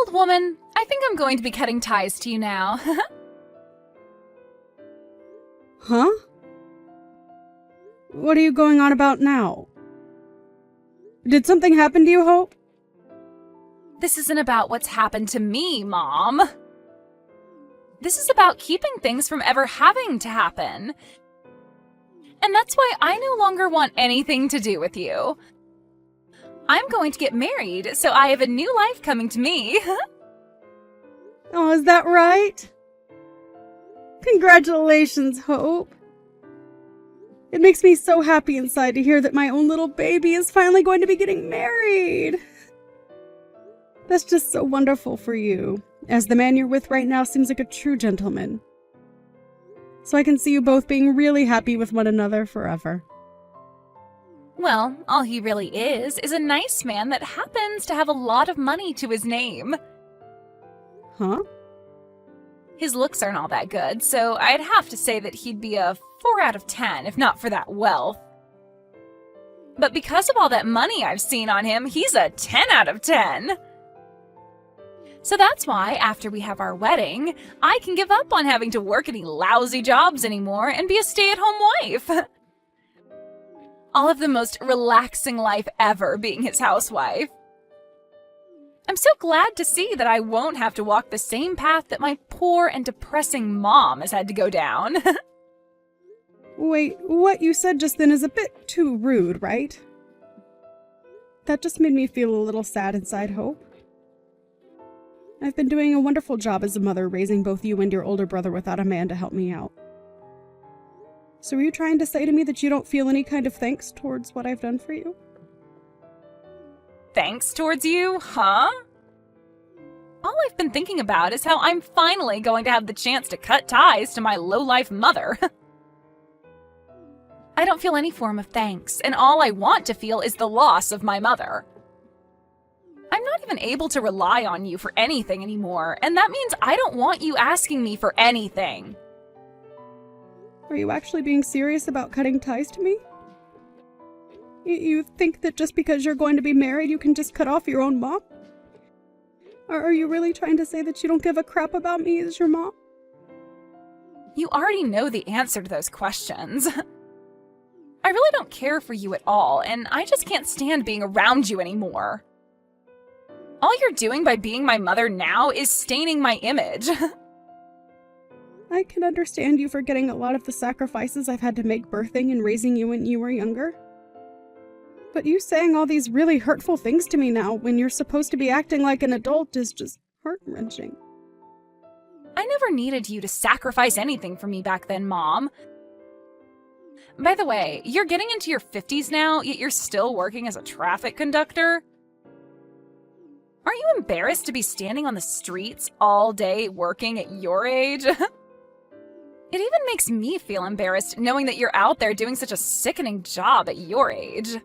Old woman, I think I'm going to be cutting ties to you now. Huh? What are you going on about now? Did something happen to you, Hope? This isn't about what's happened to me, Mom. This is about keeping things from ever having to happen. And that's why I no longer want anything to do with you. I'm going to get married, so I have a new life coming to me. Oh, is that right? Congratulations, Hope. It makes me so happy inside to hear that my own little baby is finally going to be getting married. That's just so wonderful for you, as the man you're with right now seems like a true gentleman. So I can see you both being really happy with one another forever. Well, all he really is a nice man that happens to have a lot of money to his name. Huh? His looks aren't all that good, so I'd have to say that he'd be a 4 out of 10 if not for that wealth. But because of all that money I've seen on him, he's a 10 out of 10. So that's why, after we have our wedding, I can give up on having to work any lousy jobs anymore and be a stay-at-home wife. I'll have the most relaxing life ever being his housewife. I'm so glad to see that I won't have to walk the same path that my poor and depressing mom has had to go down. Wait, what you said just then is a bit too rude, right? That just made me feel a little sad inside, Hope. I've been doing a wonderful job as a mother, raising both you and your older brother without a man to help me out. So are you trying to say to me that you don't feel any kind of thanks towards what I've done for you? Thanks towards you, huh? All I've been thinking about is how I'm finally going to have the chance to cut ties to my low-life mother. I don't feel any form of thanks, and all I want to feel is the loss of my mother. I'm not even able to rely on you for anything anymore, and that means I don't want you asking me for anything. Are you actually being serious about cutting ties to me? You think that just because you're going to be married, you can just cut off your own mom? Or are you really trying to say that you don't give a crap about me as your mom? You already know the answer to those questions. I really don't care for you at all, and I just can't stand being around you anymore. All you're doing by being my mother now is staining my image. I can understand you forgetting a lot of the sacrifices I've had to make birthing and raising you when you were younger. But you saying all these really hurtful things to me now when you're supposed to be acting like an adult is just heart-wrenching. I never needed you to sacrifice anything for me back then, Mom. By the way, you're getting into your 50s now, yet you're still working as a traffic conductor? Aren't you embarrassed to be standing on the streets all day working at your age? It even makes me feel embarrassed knowing that you're out there doing such a sickening job at your age.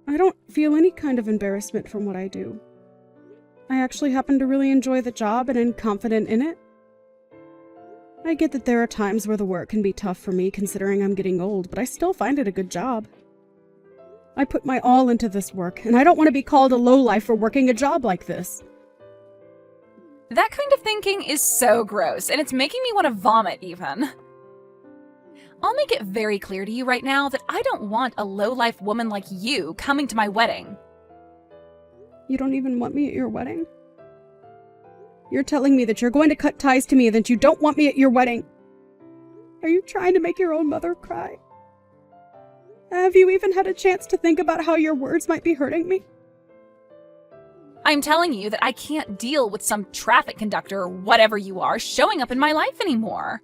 I don't feel any kind of embarrassment from what I do. I actually happen to really enjoy the job and am confident in it. I get that there are times where the work can be tough for me considering I'm getting old, but I still find it a good job. I put my all into this work, and I don't want to be called a lowlife for working a job like this. That kind of thinking is so gross, and it's making me want to vomit even. I'll make it very clear to you right now that I don't want a low-life woman like you coming to my wedding. You don't even want me at your wedding? You're telling me that you're going to cut ties to me and that you don't want me at your wedding. Are you trying to make your own mother cry? Have you even had a chance to think about how your words might be hurting me? I'm telling you that I can't deal with some traffic conductor or whatever you are showing up in my life anymore.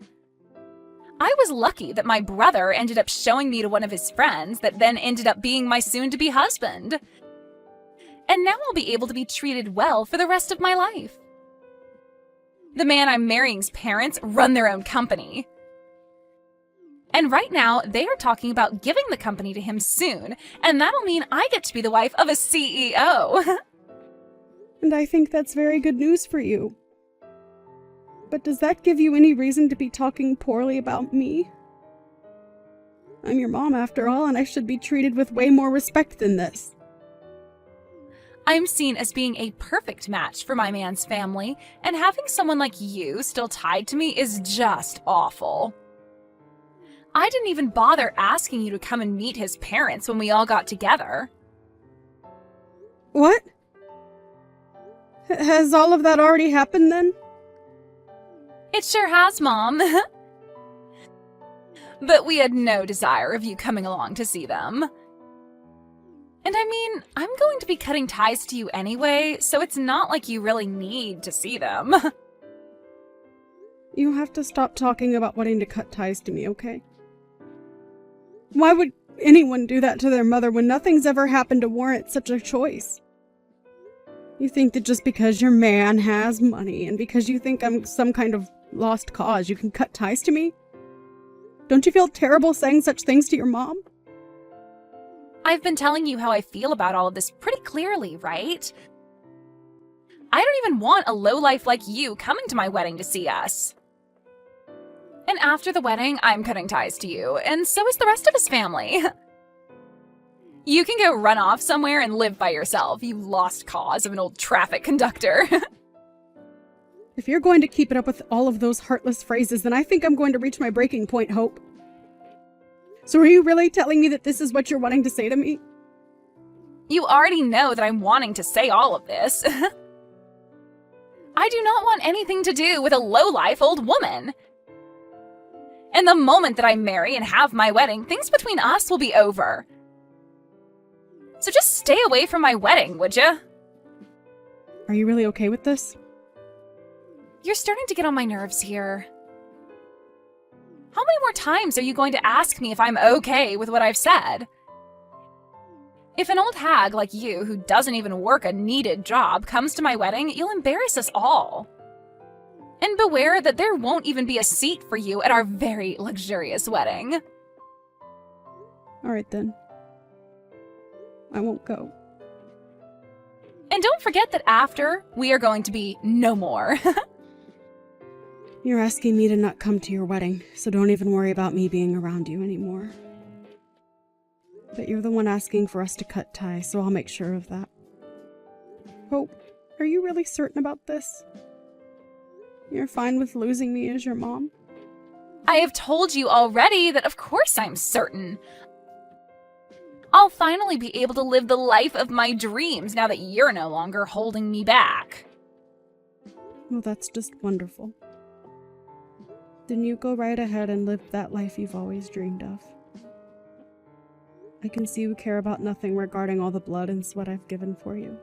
I was lucky that my brother ended up showing me to one of his friends that then ended up being my soon-to-be husband. And now I'll be able to be treated well for the rest of my life. The man I'm marrying's parents run their own company. And right now, they are talking about giving the company to him soon, and that'll mean I get to be the wife of a CEO. And I think that's very good news for you. But does that give you any reason to be talking poorly about me? I'm your mom after all, and I should be treated with way more respect than this. I'm seen as being a perfect match for my man's family, and having someone like you still tied to me is just awful. I didn't even bother asking you to come and meet his parents when we all got together. What? Has all of that already happened then? It sure has, Mom. But we had no desire of you coming along to see them. And I mean, I'm going to be cutting ties to you anyway, so it's not like you really need to see them. You have to stop talking about wanting to cut ties to me, okay? Why would anyone do that to their mother when nothing's ever happened to warrant such a choice? You think that just because your man has money and because you think I'm some kind of lost cause, you can cut ties to me? Don't you feel terrible saying such things to your mom? I've been telling you how I feel about all of this pretty clearly, right? I don't even want a lowlife like you coming to my wedding to see us. And after the wedding, I'm cutting ties to you, and so is the rest of his family. You can go run off somewhere and live by yourself, you lost cause of an old traffic conductor. If you're going to keep it up with all of those heartless phrases, then I think I'm going to reach my breaking point, Hope. So are you really telling me that this is what you're wanting to say to me? You already know that I'm wanting to say all of this. I do not want anything to do with a lowlife old woman. And the moment that I marry and have my wedding, things between us will be over. So just stay away from my wedding, would ya? Are you really okay with this? You're starting to get on my nerves here. How many more times are you going to ask me if I'm okay with what I've said? If an old hag like you, who doesn't even work a needed job, comes to my wedding, you'll embarrass us all. And beware that there won't even be a seat for you at our very luxurious wedding. Alright then. I won't go. And don't forget that after, we are going to be no more. You're asking me to not come to your wedding, so don't even worry about me being around you anymore. But you're the one asking for us to cut ties, so I'll make sure of that. Hope, are you really certain about this? You're fine with losing me as your mom? I have told you already that of course I'm certain. I'll finally be able to live the life of my dreams now that you're no longer holding me back. Well, that's just wonderful. Then you go right ahead and live that life you've always dreamed of. I can see you care about nothing regarding all the blood and sweat I've given for you.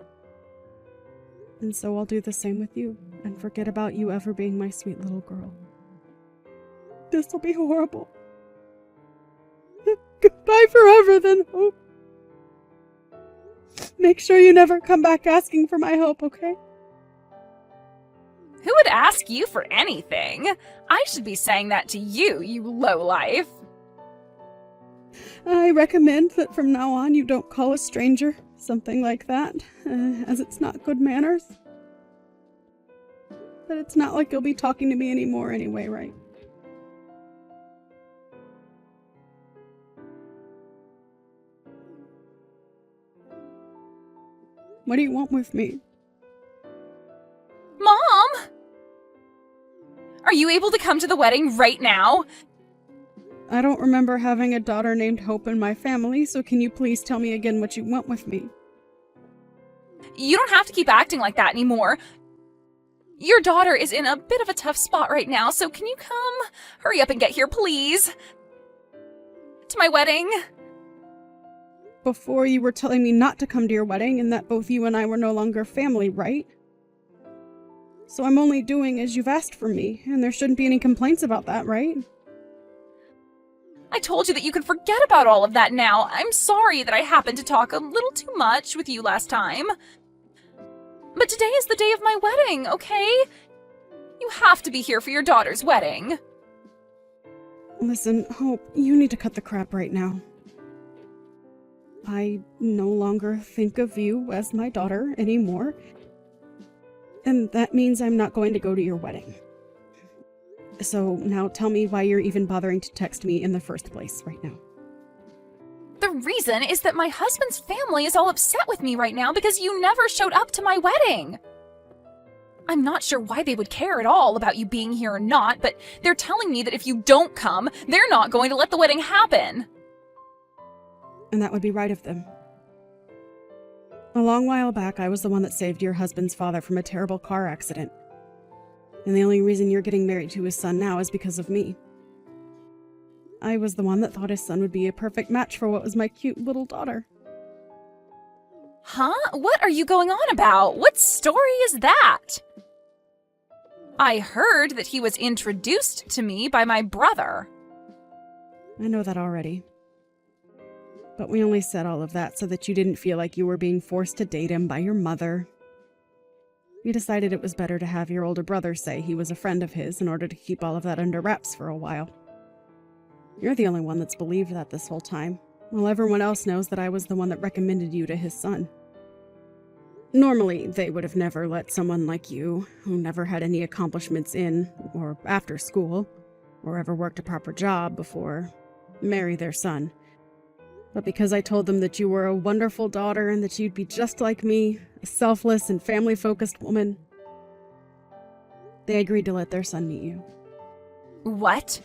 And so I'll do the same with you, and forget about you ever being my sweet little girl. This'll be horrible. Goodbye forever then, Hope. Make sure you never come back asking for my help, okay? Who would ask you for anything? I should be saying that to you, you lowlife. I recommend that from now on you don't call a stranger something like that, as it's not good manners. But it's not like you'll be talking to me anymore anyway, right? What do you want with me? Mom! Are you able to come to the wedding right now? I don't remember having a daughter named Hope in my family, so can you please tell me again what you want with me? You don't have to keep acting like that anymore. Your daughter is in a bit of a tough spot right now, so can you come? Hurry up and get here, please. To my wedding. Before you were telling me not to come to your wedding and that both you and I were no longer family, right? So I'm only doing as you've asked for me, and there shouldn't be any complaints about that, right? I told you that you could forget about all of that now. I'm sorry that I happened to talk a little too much with you last time. But today is the day of my wedding, okay? You have to be here for your daughter's wedding. Listen, Hope, you need to cut the crap right now. I no longer think of you as my daughter anymore. And that means I'm not going to go to your wedding. So now tell me why you're even bothering to text me in the first place right now. The reason is that my husband's family is all upset with me right now because you never showed up to my wedding. I'm not sure why they would care at all about you being here or not, but they're telling me that if you don't come, they're not going to let the wedding happen. And that would be right of them. A long while back, I was the one that saved your husband's father from a terrible car accident. And the only reason you're getting married to his son now is because of me. I was the one that thought his son would be a perfect match for what was my cute little daughter. Huh? What are you going on about? What story is that? I heard that he was introduced to me by my brother. I know that already. But we only said all of that so that you didn't feel like you were being forced to date him by your mother. We decided it was better to have your older brother say he was a friend of his in order to keep all of that under wraps for a while. You're the only one that's believed that this whole time, while everyone else knows that I was the one that recommended you to his son. Normally, they would have never let someone like you, who never had any accomplishments in or after school, or ever worked a proper job before, marry their son. But because I told them that you were a wonderful daughter and that you'd be just like me, a selfless and family-focused woman, they agreed to let their son meet you. What?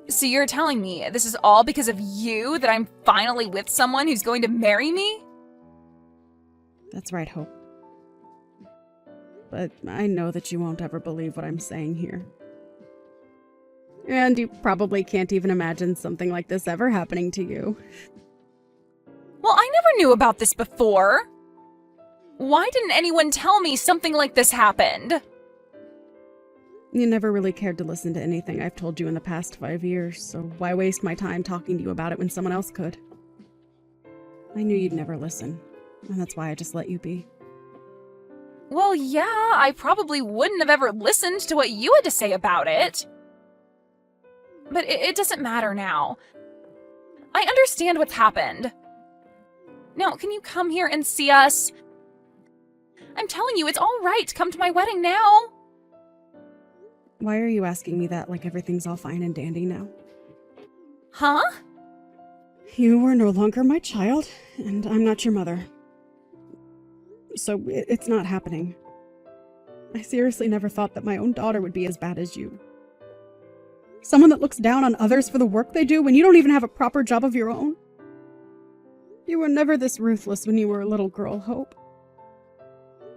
So you're telling me this is all because of you that I'm finally with someone who's going to marry me? That's right, Hope. But I know that you won't ever believe what I'm saying here. And you probably can't even imagine something like this ever happening to you. Well, I never knew about this before. Why didn't anyone tell me something like this happened? You never really cared to listen to anything I've told you in the past 5 years, so why waste my time talking to you about it when someone else could? I knew you'd never listen, and that's why I just let you be. Well, yeah, I probably wouldn't have ever listened to what you had to say about it. But it doesn't matter now. I understand what's happened. Now, can you come here and see us? I'm telling you, it's all right to come to my wedding now. Why are you asking me that like everything's all fine and dandy now? Huh? You are no longer my child, and I'm not your mother. So it's not happening. I seriously never thought that my own daughter would be as bad as you. Someone that looks down on others for the work they do when you don't even have a proper job of your own. You were never this ruthless when you were a little girl, Hope.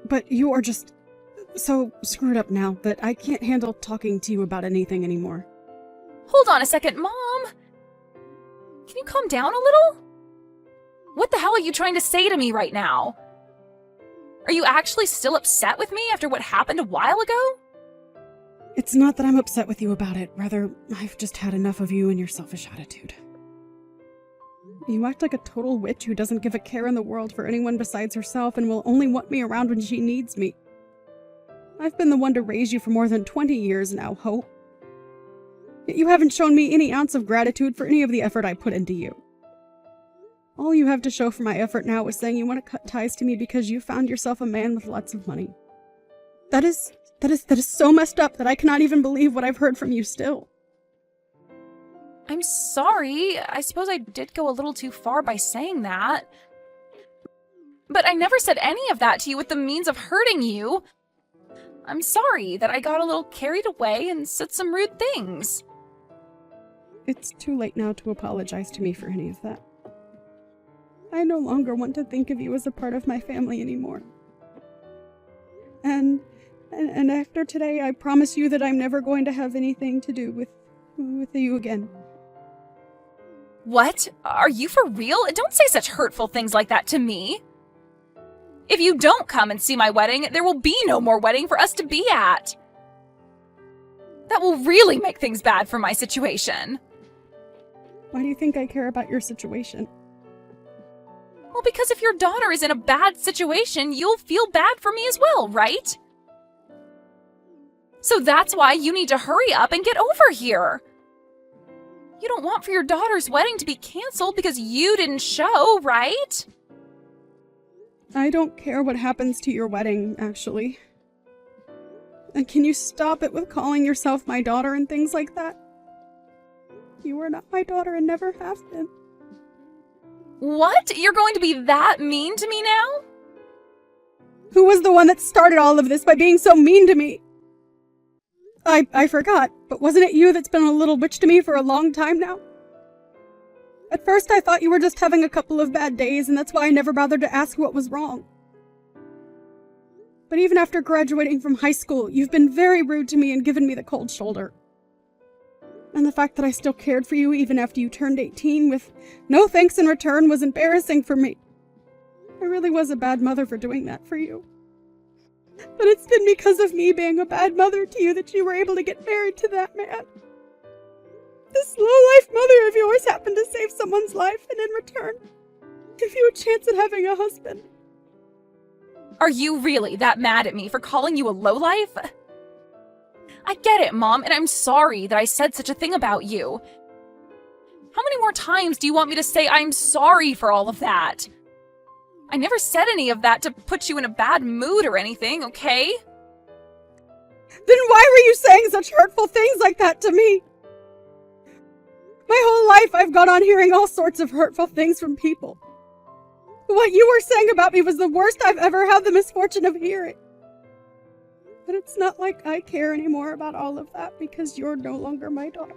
But you are just so screwed up now that I can't handle talking to you about anything anymore. Hold on a second, Mom. Can you calm down a little? What the hell are you trying to say to me right now? Are you actually still upset with me after what happened a while ago? It's not that I'm upset with you about it. Rather, I've just had enough of you and your selfish attitude. You act like a total witch who doesn't give a care in the world for anyone besides herself and will only want me around when she needs me. I've been the one to raise you for more than 20 years now, Hope. Yet you haven't shown me any ounce of gratitude for any of the effort I put into you. All you have to show for my effort now is saying you want to cut ties to me because you found yourself a man with lots of money. That is so messed up that I cannot even believe what I've heard from you still. I'm sorry. I suppose I did go a little too far by saying that. But I never said any of that to you with the means of hurting you. I'm sorry that I got a little carried away and said some rude things. It's too late now to apologize to me for any of that. I no longer want to think of you as a part of my family anymore. And after today, I promise you that I'm never going to have anything to do with you again. What? Are you for real? Don't say such hurtful things like that to me. If you don't come and see my wedding, there will be no more wedding for us to be at. That will really make things bad for my situation. Why do you think I care about your situation? Well, because if your daughter is in a bad situation, you'll feel bad for me as well, right? So that's why you need to hurry up and get over here. You don't want for your daughter's wedding to be canceled because you didn't show, right? I don't care what happens to your wedding, actually. And can you stop it with calling yourself my daughter and things like that? You are not my daughter and never have been. What? You're going to be that mean to me now? Who was the one that started all of this by being so mean to me? I forgot, but wasn't it you that's been a little witch to me for a long time now? At first I thought you were just having a couple of bad days, and that's why I never bothered to ask what was wrong. But even after graduating from high school, you've been very rude to me and given me the cold shoulder. And the fact that I still cared for you even after you turned 18 with no thanks in return was embarrassing for me. I really was a bad mother for doing that for you. But it's been because of me being a bad mother to you that you were able to get married to that man. This low-life mother of yours happened to save someone's life and in return give you a chance at having a husband. Are you really that mad at me for calling you a lowlife? I get it, Mom, and I'm sorry that I said such a thing about you. How many more times do you want me to say I'm sorry for all of that? I never said any of that to put you in a bad mood or anything, okay? Then why were you saying such hurtful things like that to me? My whole life I've gone on hearing all sorts of hurtful things from people. What you were saying about me was the worst I've ever had the misfortune of hearing. But it's not like I care anymore about all of that because you're no longer my daughter.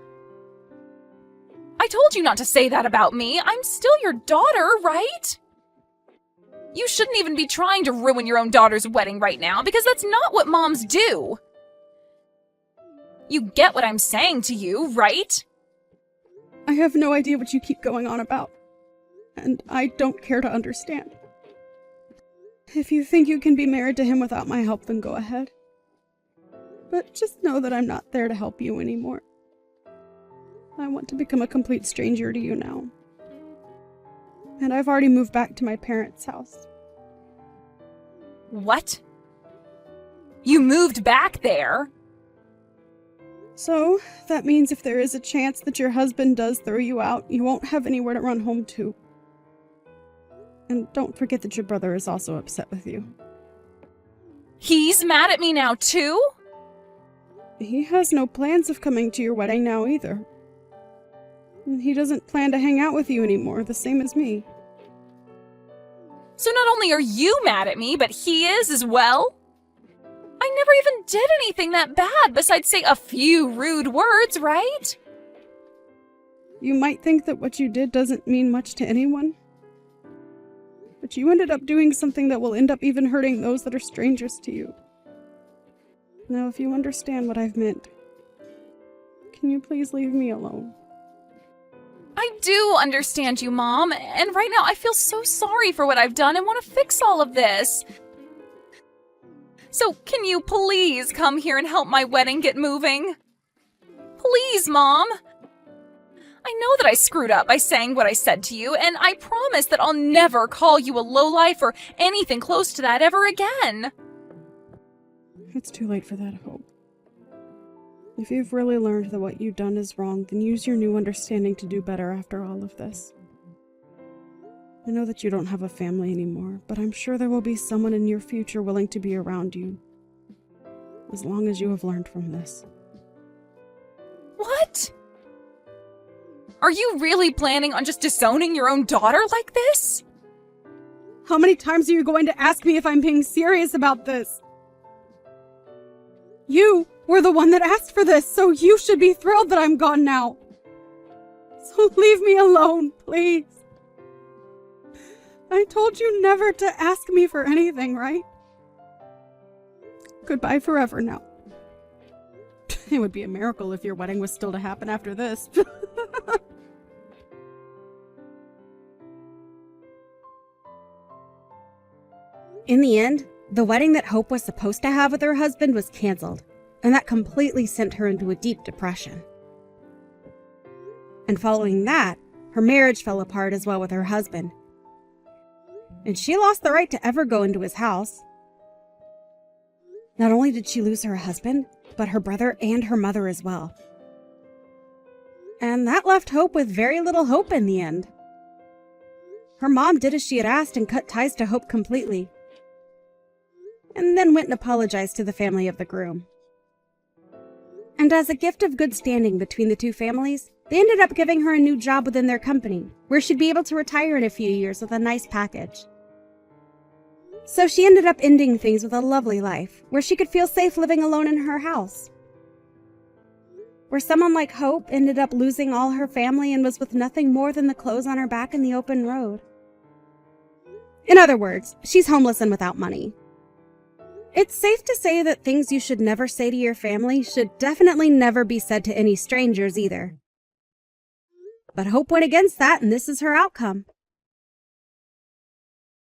I told you not to say that about me. I'm still your daughter, right? You shouldn't even be trying to ruin your own daughter's wedding right now because that's not what moms do. You get what I'm saying to you, right? I have no idea what you keep going on about. And I don't care to understand. If you think you can be married to him without my help, then go ahead. But just know that I'm not there to help you anymore. I want to become a complete stranger to you now. And I've already moved back to my parents' house. What? You moved back there? So, that means if there is a chance that your husband does throw you out, you won't have anywhere to run home to. And don't forget that your brother is also upset with you. He's mad at me now, too? He has no plans of coming to your wedding now either. And he doesn't plan to hang out with you anymore, the same as me. So not only are you mad at me, but he is as well? I never even did anything that bad besides say a few rude words, right? You might think that what you did doesn't mean much to anyone. But you ended up doing something that will end up even hurting those that are strangers to you. Now, if you understand what I've meant, can you please leave me alone? I do understand you, Mom, and right now I feel so sorry for what I've done and want to fix all of this. So can you please come here and help my wedding get moving? Please, Mom. I know that I screwed up by saying what I said to you, and I promise that I'll never call you a lowlife or anything close to that ever again. It's too late for that, Hope. If you've really learned that what you've done is wrong, then use your new understanding to do better after all of this. I know that you don't have a family anymore, but I'm sure there will be someone in your future willing to be around you. As long as you have learned from this. What? Are you really planning on just disowning your own daughter like this? How many times are you going to ask me if I'm being serious about this? You were the one that asked for this, so you should be thrilled that I'm gone now. So leave me alone, please. I told you never to ask me for anything, right? Goodbye forever now. It would be a miracle if your wedding was still to happen after this. In the end, the wedding that Hope was supposed to have with her husband was canceled, and that completely sent her into a deep depression. And following that, her marriage fell apart as well with her husband. And she lost the right to ever go into his house. Not only did she lose her husband, but her brother and her mother as well. And that left Hope with very little hope in the end. Her mom did as she had asked and cut ties to Hope completely, and then went and apologized to the family of the groom. And as a gift of good standing between the two families, they ended up giving her a new job within their company, where she'd be able to retire in a few years with a nice package. So she ended up ending things with a lovely life, where she could feel safe living alone in her house. Where someone like Hope ended up losing all her family and was with nothing more than the clothes on her back in the open road. In other words, she's homeless and without money. It's safe to say that things you should never say to your family should definitely never be said to any strangers either. But Hope went against that, and this is her outcome.